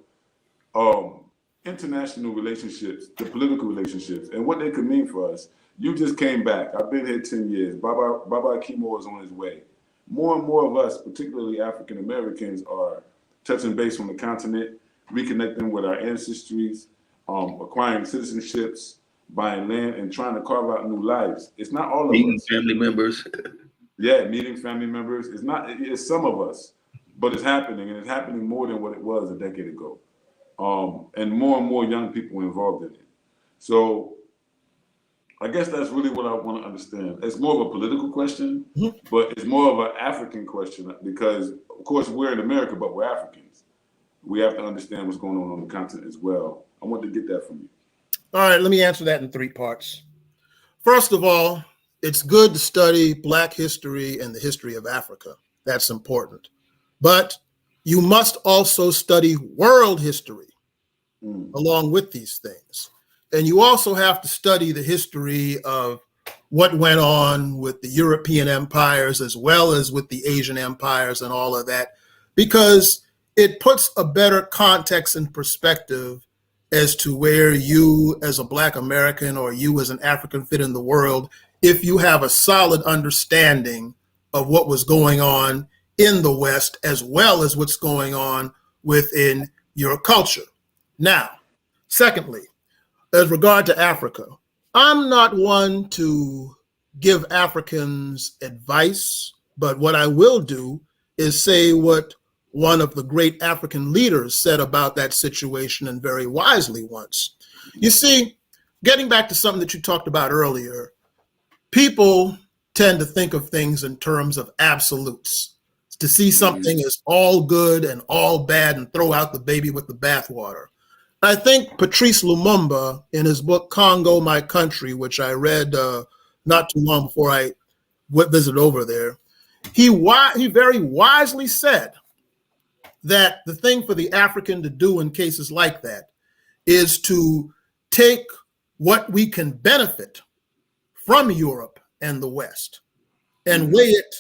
international relationships, the political relationships, and what they could mean for us. You just came back. I've been here 10 years. Baba Kemoh is on his way. More and more of us, particularly African Americans, are touching base on the continent, reconnecting with our ancestries, acquiring citizenships, buying land, and trying to carve out new lives. It's not all of meeting us. family members. Yeah, meeting family members. It's some of us, but it's happening, and it's happening more than what it was a decade ago. And more young people involved in it. So I guess that's really what I want to understand. It's more of a political question, but it's more of an African question because, of course, we're in America, but we're Africans. We have to understand what's going on the continent as well. I want to get that from you. All right, let me answer that in 3 parts. First of all, it's good to study Black history and the history of Africa. That's important. But you must also study world history along with these things. And you also have to study the history of what went on with the European empires as well as with the Asian empires and all of that, because it puts a better context and perspective as to where you as a Black American or you as an African fit in the world if you have a solid understanding of what was going on in the West as well as what's going on within your culture. Now, secondly, as regard to Africa, I'm not one to give Africans advice, but what I will do is say what one of the great African leaders said about that situation, and very wisely once. You see, getting back to something that you talked about earlier, people tend to think of things in terms of absolutes, to see something as all good and all bad and throw out the baby with the bathwater. I think Patrice Lumumba, in his book, Congo, My Country, which I read not too long before I visited over there, he very wisely said that the thing for the African to do in cases like that is to take what we can benefit from Europe and the West and weigh it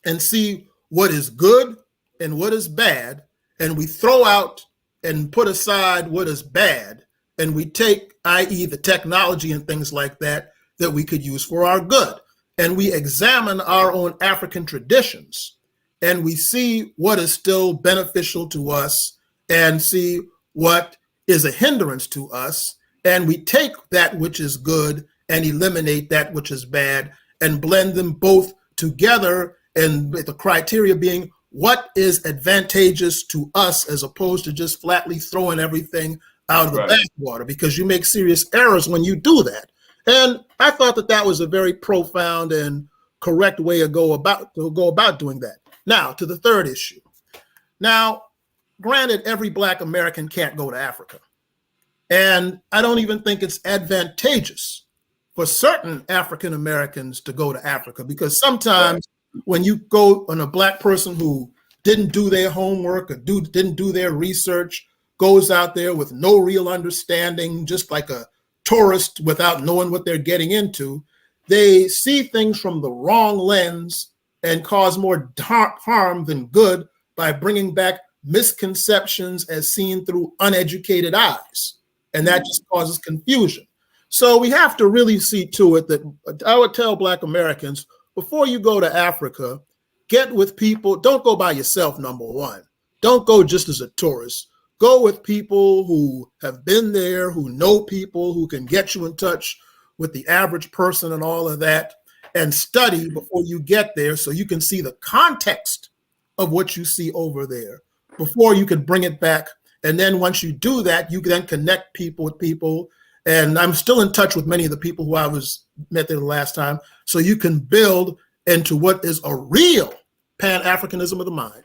and see what is good and what is bad, and we throw out and put aside what is bad, and we take, i.e. the technology and things like that, that we could use for our good. And we examine our own African traditions, and we see what is still beneficial to us and see what is a hindrance to us. And we take that which is good and eliminate that which is bad and blend them both together, and with the criteria being what is advantageous to us as opposed to just flatly throwing everything out of the bathwater, because you make serious errors when you do that. And I thought that that was a very profound and correct way to go about doing that. Now, to the third issue. Now, granted, every Black American can't go to Africa. And I don't even think it's advantageous for certain African Americans to go to Africa, because sometimes when you go on a Black person who didn't do their homework or didn't do their research, goes out there with no real understanding, just like a tourist without knowing what they're getting into, they see things from the wrong lens and cause more harm than good by bringing back misconceptions as seen through uneducated eyes. And that just causes confusion. So we have to really see to it that I would tell Black Americans, before you go to Africa, get with people. Don't go by yourself, number one. Don't go just as a tourist. Go with people who have been there, who know people, who can get you in touch with the average person and all of that, and study before you get there so you can see the context of what you see over there before you can bring it back. And then once you do that, you can then connect people with people. And I'm still in touch with many of the people who I met there the last time. So you can build into what is a real Pan-Africanism of the mind.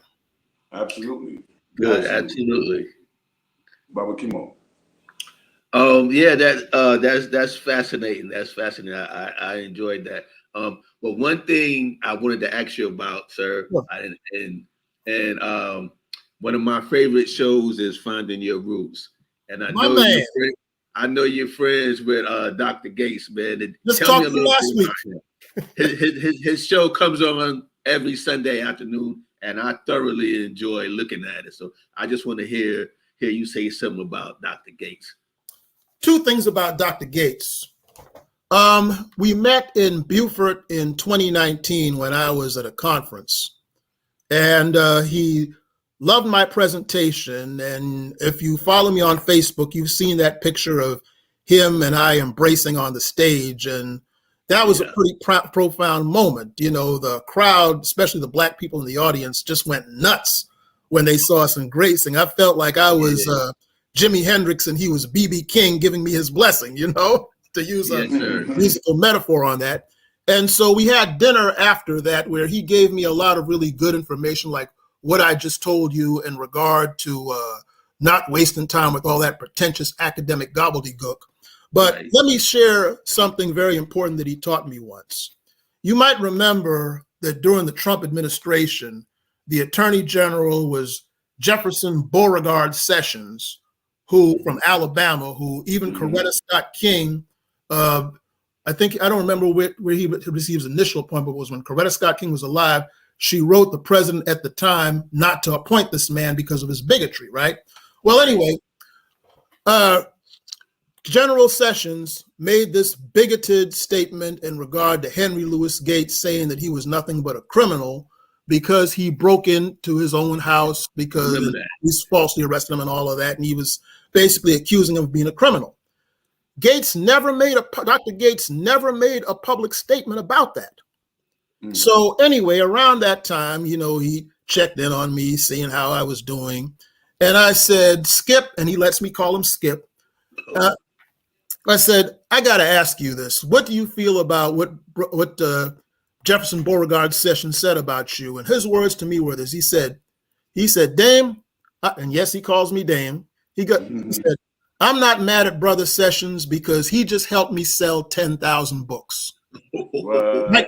Absolutely. Good, absolutely. Baba Kemoh. Yeah, that's fascinating. That's fascinating. I enjoyed that. But one thing I wanted to ask you about, sir, and one of my favorite shows is Finding Your Roots. And I know you're friends with Dr. Gates, man. Just talked to me last week. His show comes on every Sunday afternoon, and I thoroughly enjoy looking at it. So I just want to hear hear you say something about Dr. Gates. Two things about Dr. Gates. We met in Beaufort in 2019 when I was at a conference, and he loved my presentation. And if you follow me on Facebook, you've seen that picture of him and I embracing on the stage. And that was a pretty profound moment. You know, the crowd, especially the Black people in the audience, just went nuts when they saw us embracing. I felt like I was Jimi Hendrix and he was B.B. King giving me his blessing, you know, to use a musical metaphor on that. And so we had dinner after that where he gave me a lot of really good information, like what I just told you in regard to not wasting time with all that pretentious academic gobbledygook. But let me share something very important that he taught me once. You might remember that during the Trump administration, the Attorney General was Jefferson Beauregard Sessions, who from Alabama, who even Coretta Scott King, I don't remember where he received his initial appointment, but it was when Coretta Scott King was alive. She wrote the president at the time not to appoint this man because of his bigotry, right? Well, anyway, General Sessions made this bigoted statement in regard to Henry Louis Gates, saying that he was nothing but a criminal because he broke into his own house because he's falsely arrested him and all of that. And he was basically accusing him of being a criminal. Dr. Gates never made a public statement about that. So anyway, around that time, you know, he checked in on me, seeing how I was doing. And I said, Skip, and he lets me call him Skip. I said, I got to ask you this. What do you feel about what Jefferson Beauregard Sessions said about you? And his words to me were this. He said, Dame, and yes, he calls me Dame. He said, I'm not mad at Brother Sessions because he just helped me sell 10,000 books. Right,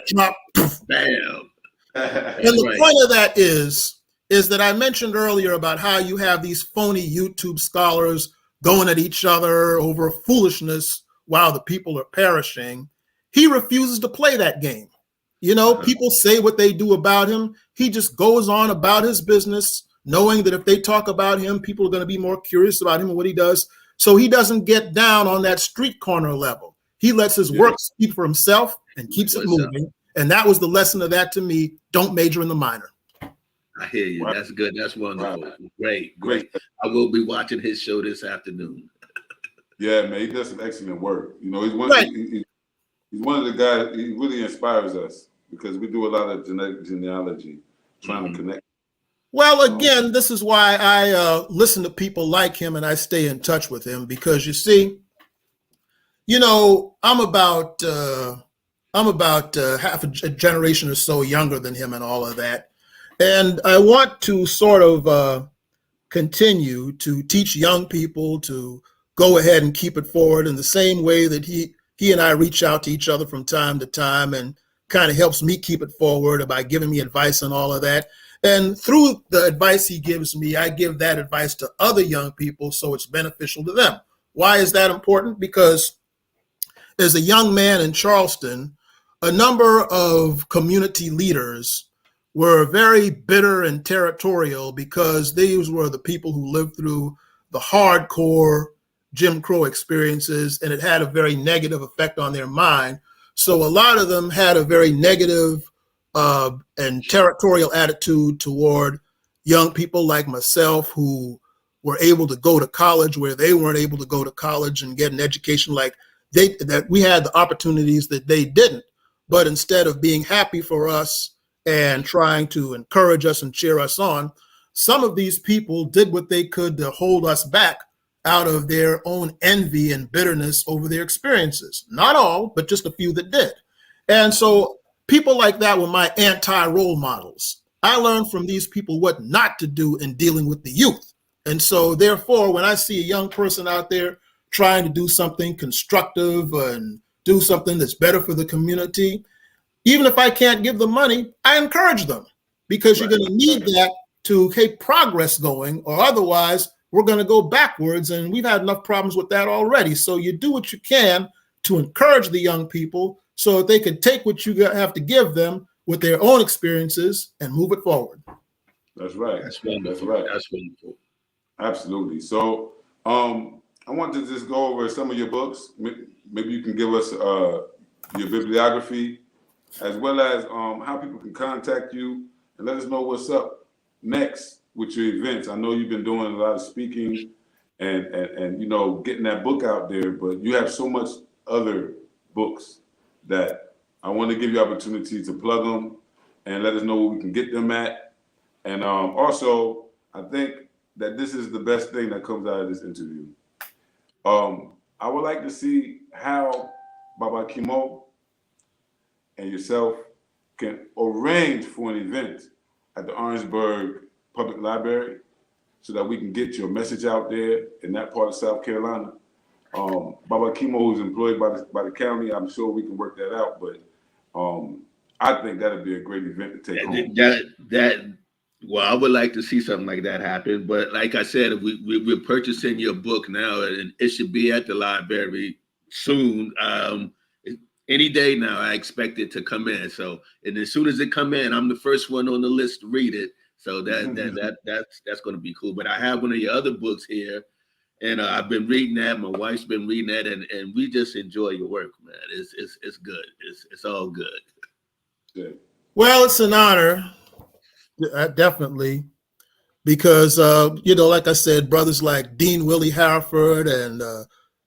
bam. And the point of that is that I mentioned earlier about how you have these phony YouTube scholars going at each other over foolishness while the people are perishing. He refuses to play that game. You know, people say what they do about him. He just goes on about his business, knowing that if they talk about him, people are going to be more curious about him and what he does. So he doesn't get down on that street corner level. He lets his work speak for himself and keeps it moving. And that was the lesson of that to me. Don't major in the minor. I hear you. Wow. That's good. That's wonderful. Wow. Great. I will be watching his show this afternoon. Yeah, man, he does some excellent work. You know, he's one of the guys, he really inspires us because we do a lot of genetic genealogy, trying to connect. Well, again, this is why I listen to people like him and I stay in touch with him because you see, you know, I'm about half a generation or so younger than him and all of that. And I want to sort of continue to teach young people to go ahead and keep it forward in the same way that he and I reach out to each other from time to time and kind of helps me keep it forward by giving me advice and all of that. And through the advice he gives me, I give that advice to other young people so it's beneficial to them. Why is that important? Because as a young man in Charleston, a number of community leaders were very bitter and territorial because these were the people who lived through the hardcore Jim Crow experiences, and it had a very negative effect on their mind. So a lot of them had a very negative and territorial attitude toward young people like myself who were able to go to college where they weren't able to go to college and get an education like that we had the opportunities that they didn't. But instead of being happy for us and trying to encourage us and cheer us on, some of these people did what they could to hold us back out of their own envy and bitterness over their experiences. Not all, but just a few that did. And so people like that were my anti-role models. I learned from these people what not to do in dealing with the youth. And so therefore, when I see a young person out there trying to do something constructive and do something that's better for the community, even if I can't give them money, I encourage them because you're going to need that to keep progress going, or otherwise we're going to go backwards, and we've had enough problems with that already. So you do what you can to encourage the young people so that they can take what you have to give them with their own experiences and move it forward. That's right. That's wonderful. That's right. That's wonderful. Absolutely. So I want to just go over some of your books. Maybe you can give us your bibliography, as well as how people can contact you, and let us know what's up next with your events. I know you've been doing a lot of speaking and you know, getting that book out there, but you have so much other books that I want to give you opportunity to plug them and let us know where we can get them at. And also, I think that this is the best thing that comes out of this interview. I would like to see how Baba Kemoh and yourself can arrange for an event at the Orangeburg Public Library so that we can get your message out there in that part of South Carolina. Baba Kemoh is employed by the county. I'm sure we can work that out, but I think that'd be a great event to take home. Well, I would like to see something like that happen. But like I said, we're purchasing your book now, and it should be at the library soon. Any day now, I expect it to come in. So, and as soon as it come in, I'm the first one on the list to read it. So that's going to be cool. But I have one of your other books here, and I've been reading that. My wife's been reading that, and we just enjoy your work, man. It's good. It's all good. Good. Well, it's an honor, definitely, because you know, like I said, brothers like Dean Willie Harford and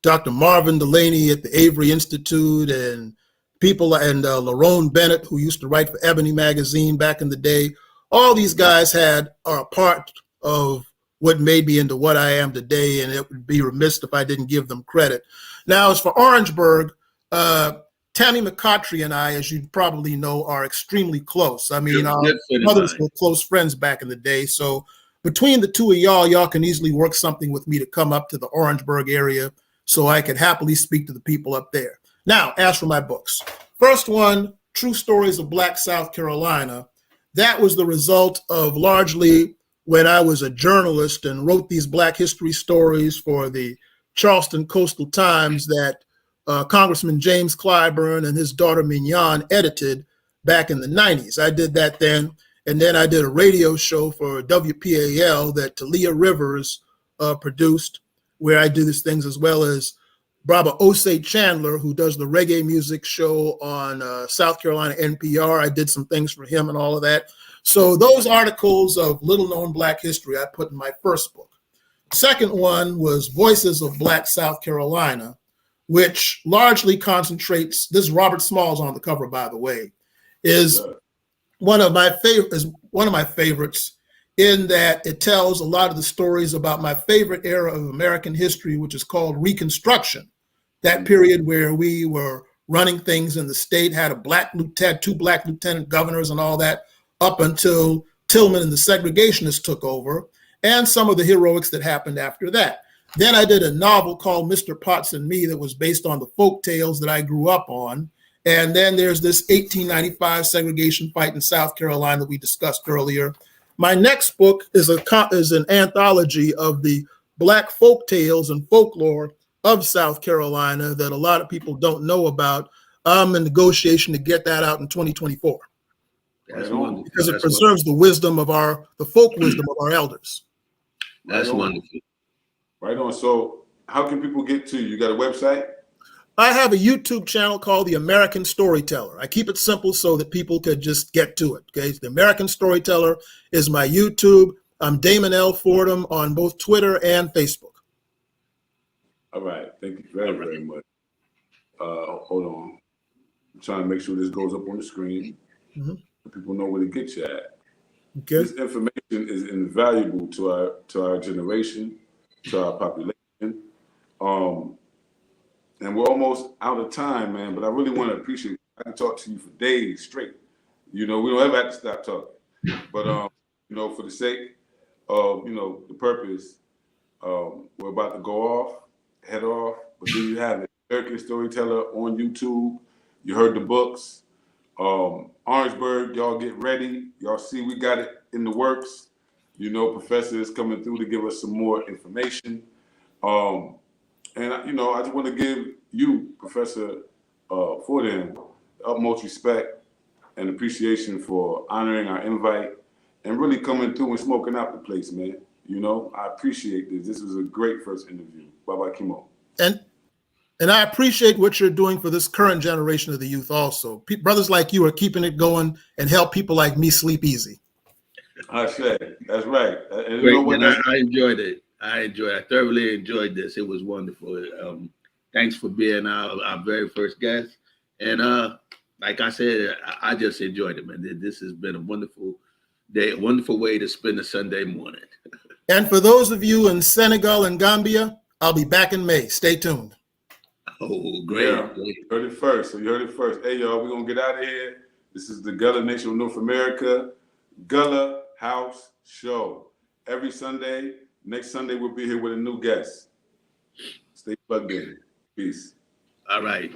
Dr. Marvin Delaney at the Avery Institute, and people and Lerone Bennett, who used to write for Ebony magazine back in the day. All these guys are a part of what made me into what I am today, and it would be remiss if I didn't give them credit. Now, as for Orangeburg, Tammy McCautry and I, as you probably know, are extremely close. I mean, our brothers were close friends back in the day. So between the two of y'all can easily work something with me to come up to the Orangeburg area so I could happily speak to the people up there. Now, as for my books, first one, True Stories of Black South Carolina. That was the result of largely when I was a journalist and wrote these Black history stories for the Charleston Coastal Times that Congressman James Clyburn and his daughter Mignon edited back in the 90s. I did that then, and then I did a radio show for WPAL that Talia Rivers produced, where I do these things, as well as Brother Osei Chandler, who does the reggae music show on South Carolina NPR. I did some things for him and all of that. So those articles of little-known Black history I put in my first book. Second one was Voices of Black South Carolina, which largely concentrates, this is Robert Smalls on the cover, by the way, is one of my favorites in that it tells a lot of the stories about my favorite era of American history, which is called Reconstruction. That period where we were running things in the state, had two black lieutenant governors and all that, up until Tillman and the segregationists took over, and some of the heroics that happened after that. Then I did a novel called Mr. Potts and Me that was based on the folk tales that I grew up on. And then there's this 1895 segregation fight in South Carolina that we discussed earlier. My next book is an anthology of the Black folk tales and folklore of South Carolina that a lot of people don't know about. I'm in negotiation to get that out in 2024. That's wonderful. Because it preserves the wisdom of the folk wisdom of our elders. That's wonderful. Right on. So how can people get to you? You got a website? I have a YouTube channel called The American Storyteller. I keep it simple so that people could just get to it. Okay, The American Storyteller is my YouTube. I'm Damon L. Fordham on both Twitter and Facebook. All right. Thank you very, very much. Hold on. I'm trying to make sure this goes up on the screen. So people know where to get you at. Okay. This information is invaluable to our generation, to our population. And we're almost out of time, man, but I really want to appreciate it. I can talk to you for days straight. You know, we don't ever have to stop talking. But, you know, for the sake of, you know, the purpose, we're about to head off. But there you have it. American Storyteller on YouTube. You heard the books. Orangeburg, y'all get ready. Y'all see we got it in the works. You know, Professor is coming through to give us some more information. And, you know, I just want to give you, Professor Fordham, the utmost respect and appreciation for honoring our invite and really coming through and smoking out the place, man. You know, I appreciate this. This was a great first interview. Bye-bye, Kemoh. And I appreciate what you're doing for this current generation of the youth also. Brothers like you are keeping it going and help people like me sleep easy. I say, that's right. And you Great, know what? man. I enjoyed it. I thoroughly enjoyed this. It was wonderful. Thanks for being our very first guest. And like I said, I just enjoyed it, man. This has been a wonderful day, a wonderful way to spend a Sunday morning. And for those of you in Senegal and Gambia, I'll be back in May. Stay tuned. Oh, great. Yeah, you heard it first. So you heard it first. Hey, y'all, we're going to get out of here. This is the Gullah Nation of North America, Gullah House Show. Every Sunday. Next Sunday, we'll be here with a new guest. Stay plugged in. Peace. All right.